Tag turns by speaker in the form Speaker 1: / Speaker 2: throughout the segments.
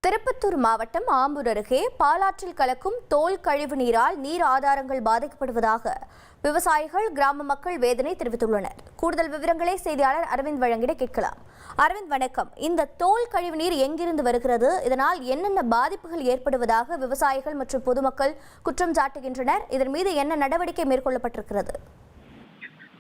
Speaker 1: திருப்பத்தூர் மாவட்டம் ஆம்பூர் அருகே பாலாற்றில் கலக்கும் தோல் கழிவு நீரால் நீர் ஆதாரங்கள் பாதிக்கப்படுவதாக விவசாயிகள் கிராம மக்கள் வேதனை தெரிவித்துள்ளனர். கூடுதல் விவரங்களை செய்தியாளர் அரவிந்த் வழங்கிட கேட்கலாம். அரவிந்த் வணக்கம். இந்த தோல் கழிவு நீர் எங்கிருந்து வருகிறது, இதனால் என்னென்ன பாதிப்புகள் ஏற்படுவதாக விவசாயிகள் மற்றும் பொதுமக்கள் குற்றம் சாட்டுகின்றனர்? இதன் மீது என்ன நடவடிக்கை மேற்கொள்ளப்பட்டிருக்கிறது?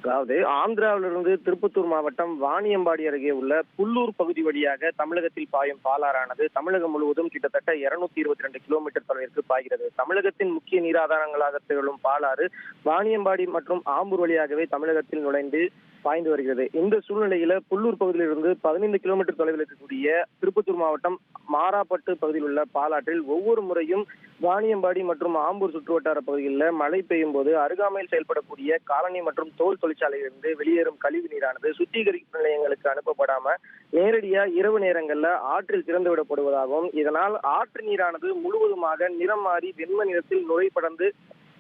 Speaker 2: அதாவது ஆந்திராவிலிருந்து திருப்பத்தூர் மாவட்டம் வாணியம்பாடி அருகே உள்ள புல்லூர் பகுதி வழியாக தமிழகத்தில் பாயும் பாலாறானது தமிழகம் முழுவதும் கிட்டத்தட்ட 222 கிலோமீட்டர் தொலைவிற்கு பாய்கிறது. தமிழகத்தின் முக்கிய நீராதாரங்களாக திகழும் பாலாறு வாணியம்பாடி மற்றும் ஆம்பூர் வழியாகவே தமிழகத்தில் நுழைந்து பாய்ந்து வருகிறது. இந்த சூழ்நிலையில புல்லூர் பகுதியிலிருந்து 15 கிலோமீட்டர் தொலைவில் இருக்கக்கூடிய திருப்பத்தூர் மாவட்டம் மாராப்பட்டு பகுதியில் உள்ள பாலாற்றில் ஒவ்வொரு முறையும் வாணியம்பாடி மற்றும் ஆம்பூர் சுற்றுவட்டார பகுதிகளில் மழை பெய்யும் போது அருகாமையில் செயல்படக்கூடிய காலனி மற்றும் தோல் தொழிற்சாலையிலிருந்து வெளியேறும் கழிவு நீரானது சுத்திகரிப்பு நிலையங்களுக்கு அனுப்பப்படாம நேரடியா இரவு நேரங்கள்ல ஆற்றில் திறந்து விடப்படுவதாகவும், இதனால் ஆற்று நீரானது முழுவதுமாக நிறம் மாறி வெண்மை நிறத்தில் நுரைப்படர்ந்து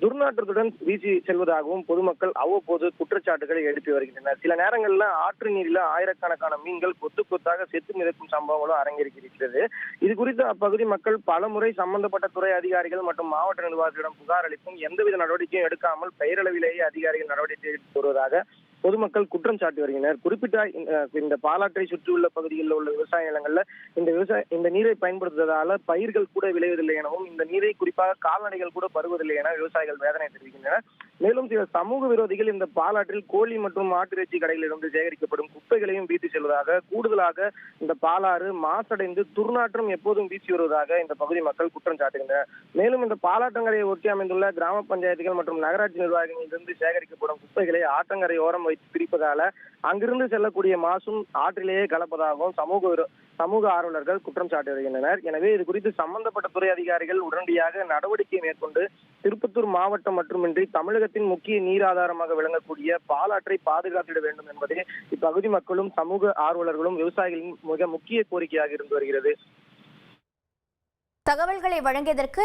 Speaker 2: துர்நாற்றத்துடன் வீசி செல்வதாகவும் பொதுமக்கள் அவ்வப்போது குற்றச்சாட்டுகளை எழுப்பி வருகின்றனர். சில நேரங்களில் ஆற்று நீரில் ஆயிரக்கணக்கான மீன்கள் கொத்து கொத்தாக செத்து மிதக்கும் சம்பவங்களும் அரங்கேறியிருக்கிறது. இது குறித்து அப்பகுதி மக்கள் பலமுறை சம்பந்தப்பட்ட துறை அதிகாரிகள் மற்றும் மாவட்ட நிர்வாகத்திடம் புகார் அளித்தும் எந்தவித நடவடிக்கையும் எடுக்காமல் பெயரளவிலேயே அதிகாரிகள் நடவடிக்கை எடுத்து வருவதாக பொதுமக்கள் குற்றம் சாட்டி வருகின்றனர். குறிப்பிட்ட இந்த பாலாற்றை சுற்றியுள்ள பகுதிகளில் உள்ள விவசாய நிலங்கள்ல இந்த நீரை பயன்படுத்துவதால பயிர்கள் கூட விளைவதில்லை எனவும், இந்த நீரை குறிப்பாக கால்நடைகள் கூட பருவதில்லை என விவசாயிகள் வேதனை தெரிவிக்கின்றனர். மேலும் சில சமூக விரோதிகள் இந்த பாலாற்றில் கோழி மற்றும் மாட்டிறைச்சி கடைகளிலிருந்து சேகரிக்கப்படும் குப்பைகளையும் வீசி செல்வதாக, கூடுதலாக இந்த பாலாறு மாசடைந்து துர்நாற்றம் எப்போதும் வீசி வருவதாக இந்த பகுதி மக்கள் குற்றம் சாட்டுகின்றனர். மேலும் இந்த பாலாற்றங்கரையை ஒட்டி அமைந்துள்ள கிராம பஞ்சாயத்துகள் மற்றும் நகராட்சி நிர்வாகங்களிலிருந்து சேகரிக்கப்படும் குப்பைகளை ஆற்றங்கரை ஓரம் பிரிப்பதால அங்கிருந்து செல்லக்கூடிய மாசும் ஆற்றிலேயே கலப்பதாகவும் சமூக ஆர்வலர்கள் குற்றம் சாட்டி வருகின்றனர். எனவே இது குறித்து சம்பந்தப்பட்ட துறை அதிகாரிகள் உடனடியாக நடவடிக்கை மேற்கொண்டு திருப்பத்தூர் மாவட்டம் மட்டுமின்றி தமிழகத்தின் முக்கிய நீர் ஆதாரமாக விளங்கக்கூடிய பாலாற்றை பாதுகாத்திட வேண்டும் என்பதே இப்பகுதி மக்களும் சமூக ஆர்வலர்களும் விவசாயிகளின் மிக முக்கிய கோரிக்கையாக இருந்து வருகிறது.
Speaker 1: தகவல்களை வழங்கியதற்கு